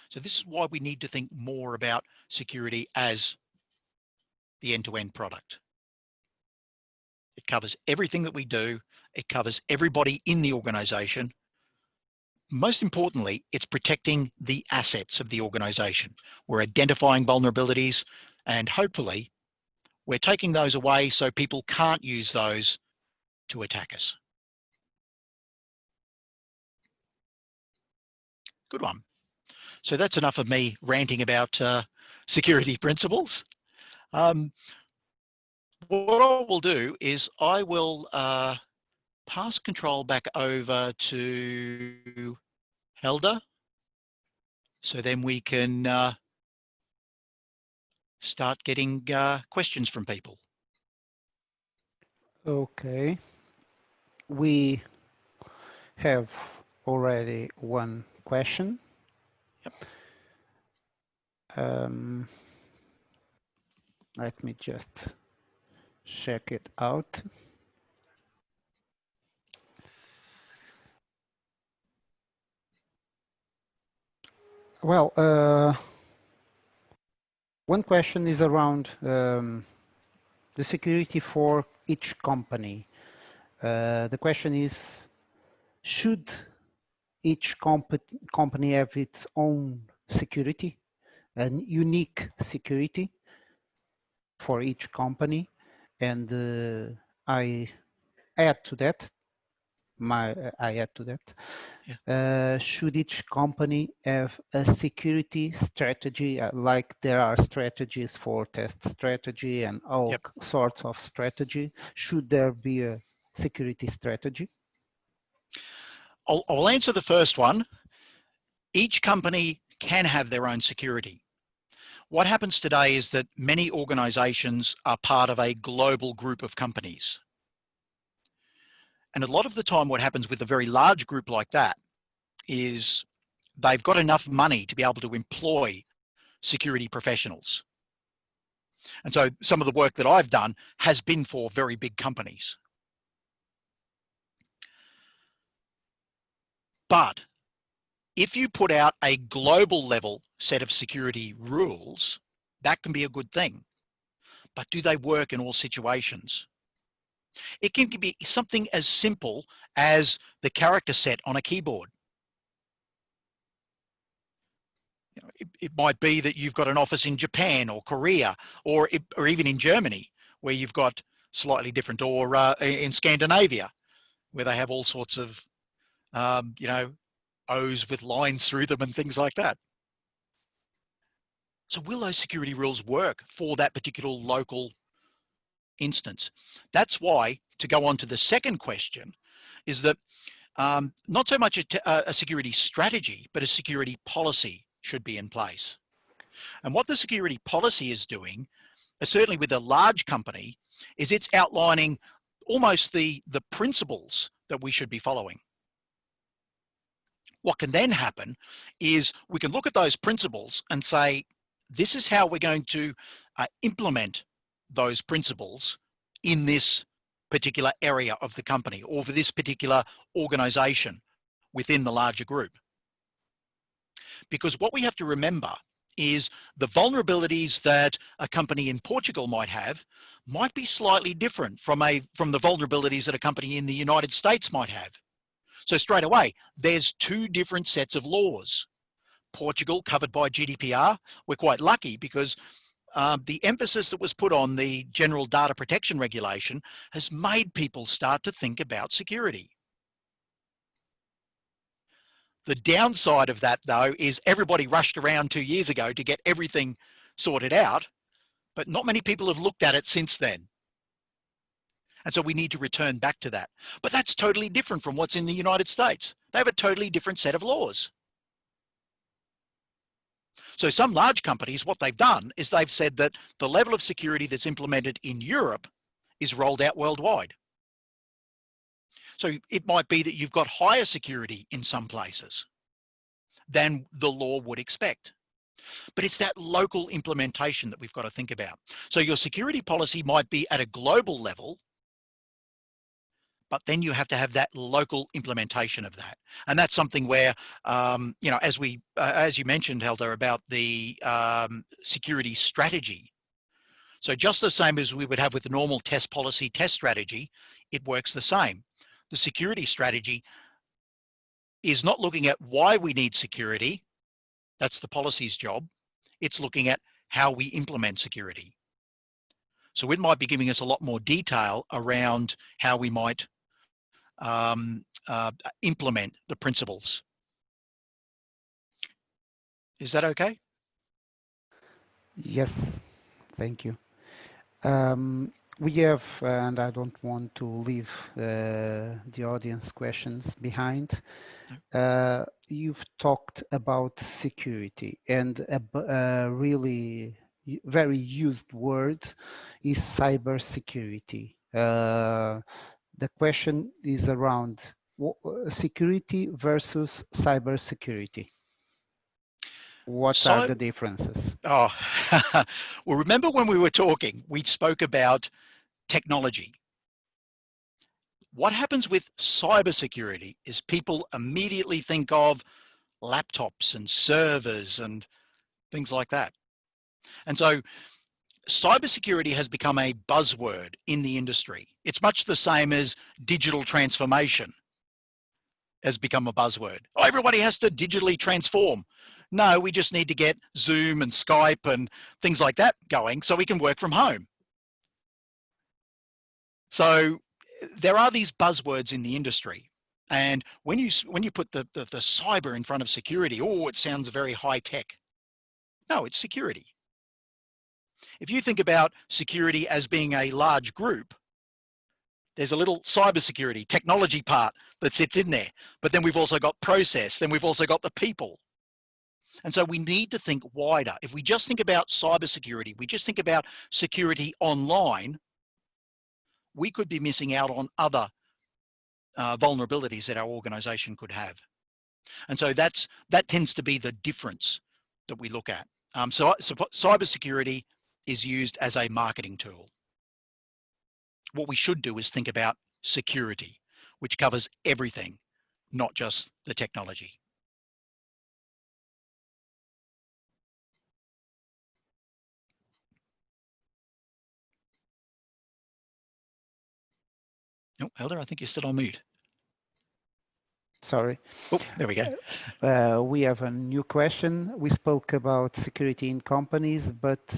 So this is why we need to think more about security as the end-to-end product. It covers everything that we do. It covers everybody in the organization. Most importantly, it's protecting the assets of the organization. We're identifying vulnerabilities, and hopefully we're taking those away so people can't use those to attack us. Good one. So that's enough of me ranting about security principles. What I will do is I will pass control back over to Helder, so then we can start getting questions from people.
Okay. We have already one question.
Yep.
Let me just check it out. Well, one question is around the security for each company. The question is, should each company have its own security, a unique security for each company? And I add to that,
Yeah.
Should each company have a security strategy, like there are strategies for test strategy and all sorts of strategy? Should there be a security strategy?
I'll answer the first one. Each company can have their own security. What happens today is that many organizations are part of a global group of companies. And a lot of the time what happens with a very large group like that is they've got enough money to be able to employ security professionals. And so some of the work that I've done has been for very big companies. But if you put out a global level set of security rules, that can be a good thing. But do they work in all situations? It can be something as simple as the character set on a keyboard. It might be that you've got an office in Japan or Korea or even in Germany, where you've got slightly different, or in Scandinavia, where they have all sorts of O's with lines through them and things like that. So will those security rules work for that particular local instance? That's why, to go on to the second question, is that not so much a security strategy, but a security policy should be in place. And what the security policy is doing, certainly with a large company, is it's outlining almost the principles that we should be following. What can then happen is we can look at those principles and say, this is how we're going to implement those principles in this particular area of the company or for this particular organization within the larger group. Because what we have to remember is the vulnerabilities that a company in Portugal might have might be slightly different from the vulnerabilities that a company in the United States might have. So straight away, there's two different sets of laws. Portugal, covered by GDPR, we're quite lucky because the emphasis that was put on the General Data Protection Regulation has made people start to think about security. The downside of that, though, is everybody rushed around 2 years ago to get everything sorted out, but not many people have looked at it since then. And so we need to return back to that. But that's totally different from what's in the United States. They have a totally different set of laws. So some large companies, what they've done is they've said that the level of security that's implemented in Europe is rolled out worldwide. So it might be that you've got higher security in some places than the law would expect. But it's that local implementation that we've got to think about. So your security policy might be at a global level, but then you have to have that local implementation of that. And that's something where, you know, as you mentioned, Helder, about the security strategy. So just the same as we would have with the normal test policy, test strategy, it works the same. The security strategy is not looking at why we need security. That's the policy's job. It's looking at how we implement security. So it might be giving us a lot more detail around how we might implement the principles. Is that okay?
Yes, thank you. We have, and I don't want to leave the audience questions behind. You've talked about security, and a really very used word is cybersecurity. The question is around security versus cybersecurity. What are the differences?
Oh, well, remember when we were talking, we spoke about technology. What happens with cybersecurity is people immediately think of laptops and servers and things like that. And so cybersecurity has become a buzzword in the industry. It's much the same as digital transformation has become a buzzword. Oh, everybody has to digitally transform. No, we just need to get Zoom and Skype and things like that going so we can work from home. So there are these buzzwords in the industry. And when you put the cyber in front of security, oh, it sounds very high tech. No, it's security. If you think about security as being a large group, there's a little cybersecurity technology part that sits in there. But then we've also got process, then we've also got the people. And so we need to think wider. If we just think about cybersecurity, we just think about security online, we could be missing out on other vulnerabilities that our organization could have. And so that tends to be the difference that we look at. So cybersecurity is used as a marketing tool. What we should do is think about security, which covers everything, not just the technology. Oh, Helder, I think you're still on mute.
Sorry.
Oh, there we go.
We have a new question. We spoke about security in companies, but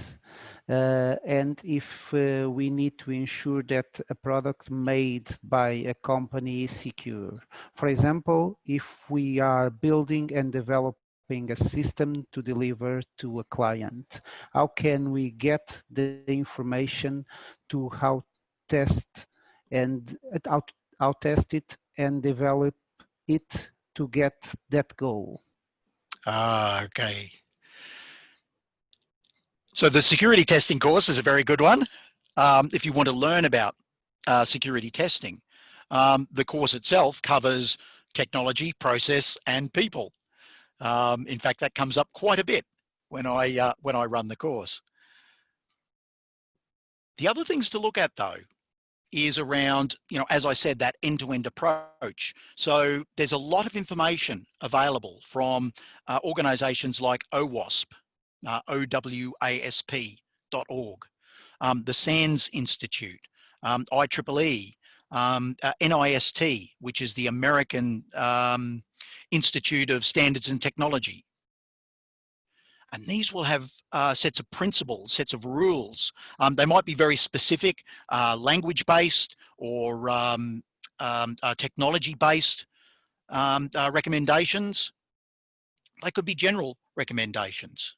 and if we need to ensure that a product made by a company is secure. For example, if we are building and developing a system to deliver to a client, how can we get the information to how test and how test it and develop it to get that goal?
Okay. So the security testing course is a very good one. If you want to learn about security testing, the course itself covers technology, process, and people. In fact, that comes up quite a bit when I run the course. The other things to look at, though, is around, as I said, that end-to-end approach. So there's a lot of information available from organizations like OWASP, OWASP.org, the SANS Institute, IEEE, NIST, which is the American Institute of Standards and Technology. And these will have sets of principles, sets of rules. They might be very specific, language-based or technology-based recommendations. They could be general recommendations.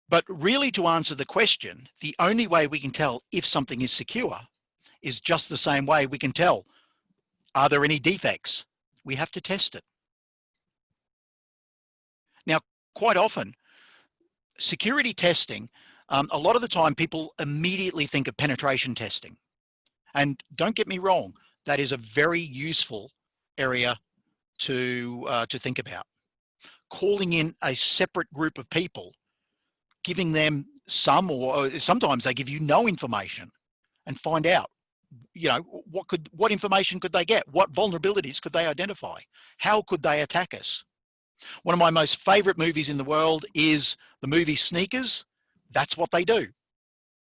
But really, to answer the question, the only way we can tell if something is secure is just the same way we can tell, are there any defects? We have to test it. Now, quite often, security testing, a lot of the time people immediately think of penetration testing. And don't get me wrong, that is a very useful area to think about. Calling in a separate group of people, giving them some, or sometimes they give you no information, and find out, what information could they get? What vulnerabilities could they identify? How could they attack us? One of my most favorite movies in the world is the movie Sneakers. That's what they do.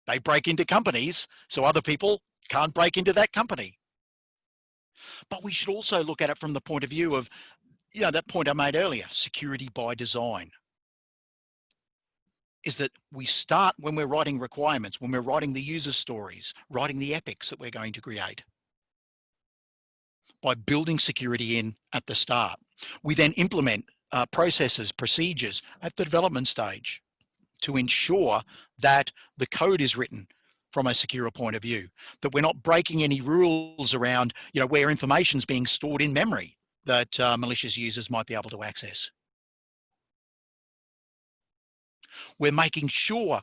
They break into companies so other people can't break into that company. But we should also look at it from the point of view of, that point I made earlier, security by design. Is that we start when we're writing requirements, when we're writing the user stories, writing the epics that we're going to create, by building security in at the start. We then implement processes, procedures at the development stage to ensure that the code is written from a secure point of view, that we're not breaking any rules around, where information is being stored in memory that malicious users might be able to access. We're making sure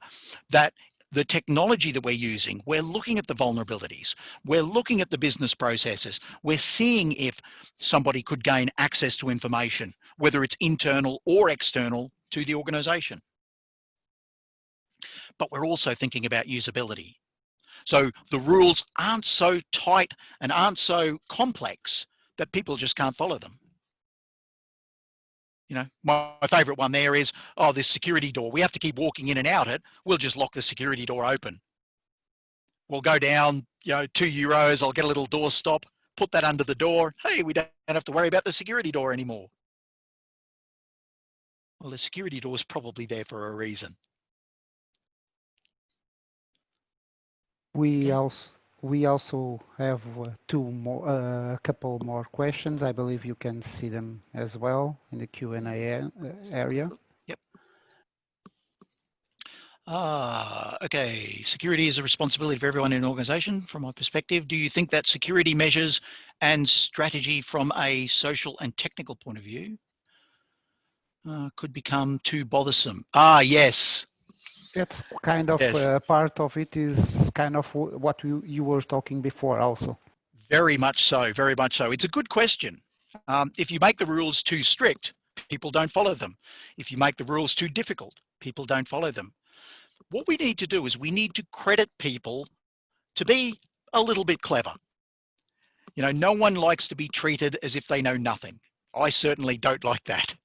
that the technology that we're using, we're looking at the vulnerabilities, we're looking at the business processes, we're seeing if somebody could gain access to information, whether it's internal or external to the organization. But we're also thinking about usability. So the rules aren't so tight and aren't so complex that people just can't follow them. My favorite one there is, this security door, we have to keep walking in and out it. We'll just lock the security door open. We'll go down, €2. I'll get a little door stop, put that under the door. Hey, we don't have to worry about the security door anymore. Well, the security door is probably there for a reason.
We also have a couple more questions. I believe you can see them as well in the Q&A area.
Yep. Okay. Security is a responsibility for everyone in an organization. From my perspective, do you think that security measures and strategy from a social and technical point of view could become too bothersome? Yes.
That's kind of part of it, is kind of what you were talking before also.
Very much so, very much so. It's a good question. If you make the rules too strict, people don't follow them. If you make the rules too difficult, people don't follow them. What we need to do is we need to credit people to be a little bit clever. No one likes to be treated as if they know nothing. I certainly don't like that.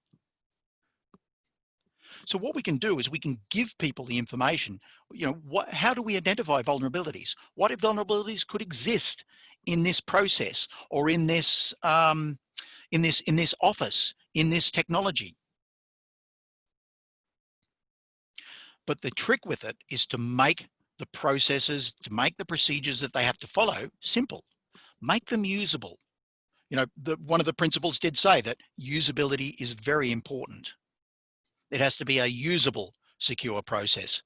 So what we can do is we can give people the information. How do we identify vulnerabilities? What if vulnerabilities could exist in this process or in this office, in this technology? But the trick with it is to make the processes, to make the procedures that they have to follow simple. Make them usable. One of the principles did say that usability is very important. It has to be a usable, secure process,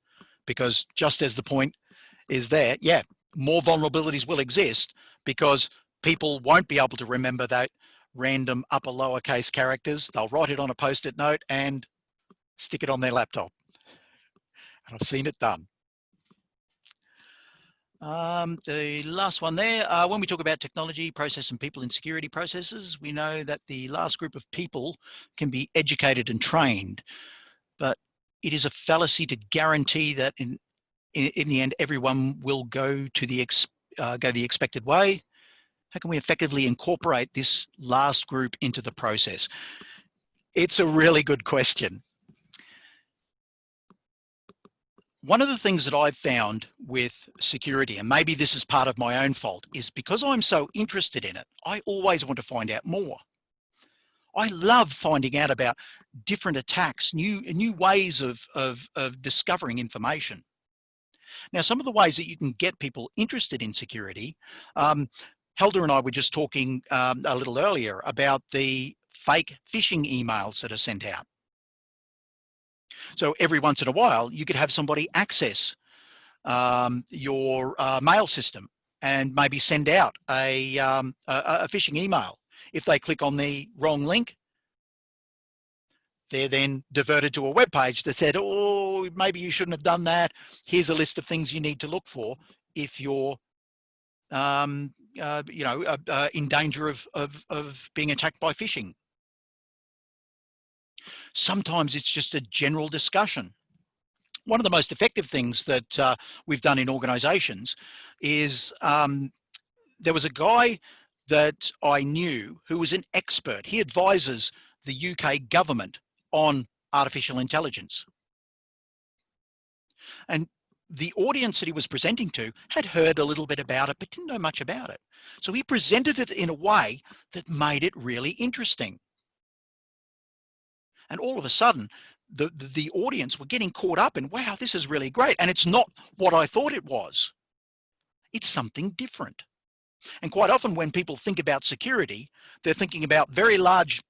because just as the point is there, more vulnerabilities will exist because people won't be able to remember that random upper lowercase characters. They'll write it on a post-it note and stick it on their laptop. And I've seen it done. The last one there, when we talk about technology, process and people in security processes, we know that the last group of people can be educated and trained, but it is a fallacy to guarantee that in the end, everyone will go to the expected way. How can we effectively incorporate this last group into the process? It's a really good question. One of the things that I've found with security, and maybe this is part of my own fault, is because I'm so interested in it, I always want to find out more. I love finding out about different attacks, new ways of discovering information. Now, some of the ways that you can get people interested in security, Helder and I were just talking a little earlier about the fake phishing emails that are sent out. So every once in a while, you could have somebody access your mail system and maybe send out a phishing email. If they click on the wrong link, they're then diverted to a web page that said, oh, maybe you shouldn't have done that. Here's a list of things you need to look for if you're in danger of being attacked by phishing. Sometimes it's just a general discussion. One of the most effective things that we've done in organizations is there was a guy that I knew who was an expert. He advises the UK government on artificial intelligence. And the audience that he was presenting to had heard a little bit about it, but didn't know much about it. So he presented it in a way that made it really interesting. And all of a sudden, the audience were getting caught up in, wow, this is really great. And it's not what I thought it was. It's something different. And quite often when people think about security, they're thinking about very large,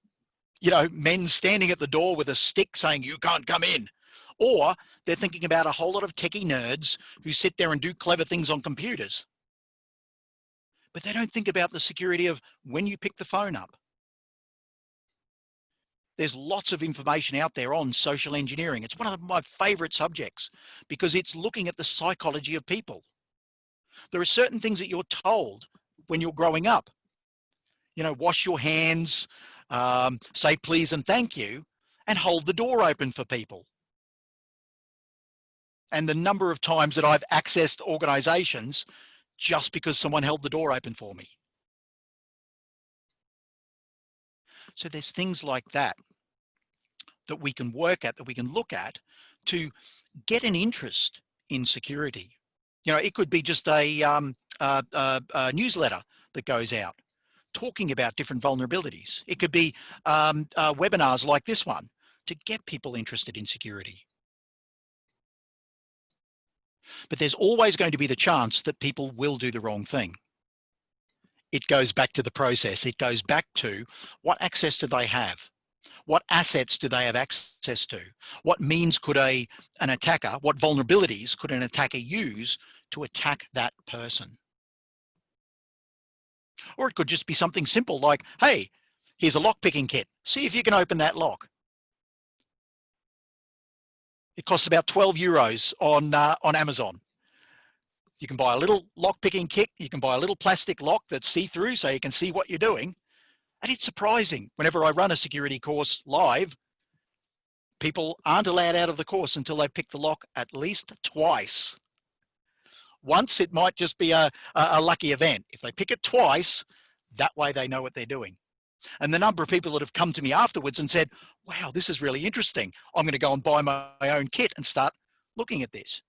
men standing at the door with a stick saying, you can't come in. Or they're thinking about a whole lot of techie nerds who sit there and do clever things on computers. But they don't think about the security of when you pick the phone up. There's lots of information out there on social engineering. It's one of my favorite subjects because it's looking at the psychology of people. There are certain things that you're told when you're growing up. Wash your hands, say please and thank you, and hold the door open for people. And the number of times that I've accessed organizations just because someone held the door open for me. So there's things like that we can work at, that we can look at to get an interest in security. It could be just a newsletter that goes out talking about different vulnerabilities. It could be webinars like this one to get people interested in security. But there's always going to be the chance that people will do the wrong thing. It goes back to the process. It goes back to what access do they have? What assets do they have access to? What means could an attacker, what vulnerabilities could an attacker use to attack that person? Or it could just be something simple like, hey, here's a lock-picking kit. See if you can open that lock. It costs about 12 euros on Amazon. You can buy a little lock-picking kit. You can buy a little plastic lock that's see-through so you can see what you're doing. And it's surprising. Whenever I run a security course live, people aren't allowed out of the course until they pick the lock at least twice. Once, it might just be a lucky event. If they pick it twice, that way they know what they're doing. And the number of people that have come to me afterwards and said, wow, this is really interesting. I'm going to go and buy my own kit and start looking at this.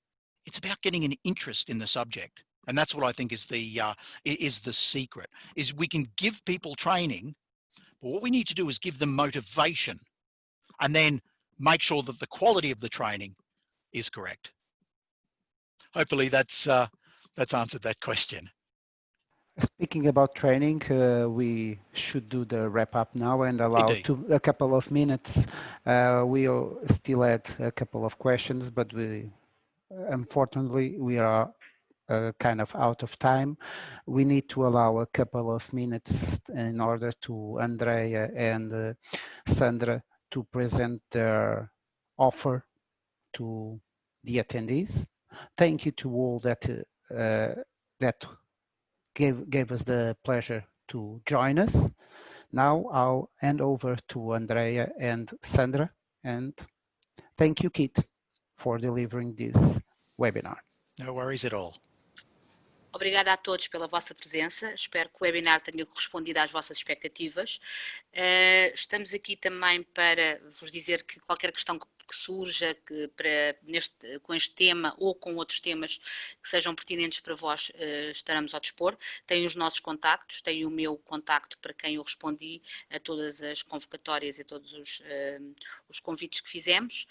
It's about getting an interest in the subject. And that's what I think is the secret, is we can give people training, but what we need to do is give them motivation and then make sure that the quality of the training is correct. Hopefully that's answered that question.
Speaking about training, we should do the wrap up now and allow a couple of minutes. We still had a couple of questions, but unfortunately we are kind of out of time. We need to allow a couple of minutes in order to Andrea and Sandra to present their offer to the attendees. Thank you to all that gave us the pleasure to join us. Now I'll hand over to Andrea and Sandra, and thank you, Kit, for delivering this webinar.
No worries at all.
Obrigada a todos pela vossa presença, espero que o webinar tenha correspondido às vossas expectativas. Estamos aqui também para vos dizer que qualquer questão que surja com este tema ou com outros temas que sejam pertinentes para vós, estaremos ao dispor. Tem os nossos contactos, tem o meu contacto para quem eu respondi a todas as convocatórias e a todos os convites que fizemos.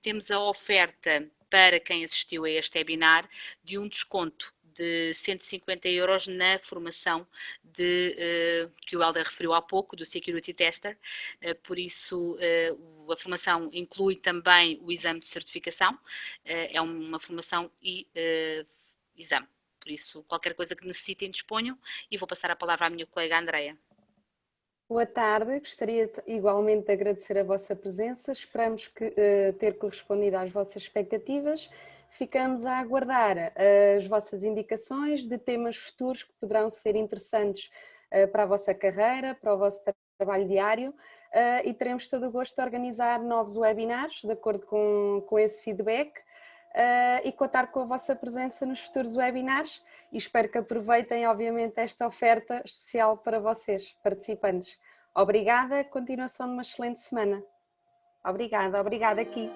Temos a oferta para quem assistiu a este webinar de um desconto de 150 € na formação que o Helder referiu há pouco, do Security Tester. Por isso, a formação inclui também o exame de certificação, é uma formação e exame. Por isso, qualquer coisa que necessitem, disponham, e vou passar a palavra à minha colega Andrea.
Boa tarde, gostaria igualmente de agradecer a vossa presença, esperamos ter correspondido às vossas expectativas. Ficamos a aguardar as vossas indicações de temas futuros que poderão ser interessantes para a vossa carreira, para o vosso trabalho diário, e teremos todo o gosto de organizar novos webinars de acordo com esse feedback e contar com a vossa presença nos futuros webinars, e espero que aproveitem obviamente esta oferta especial para vocês, participantes. Obrigada, continuação de uma excelente semana. Obrigada aqui.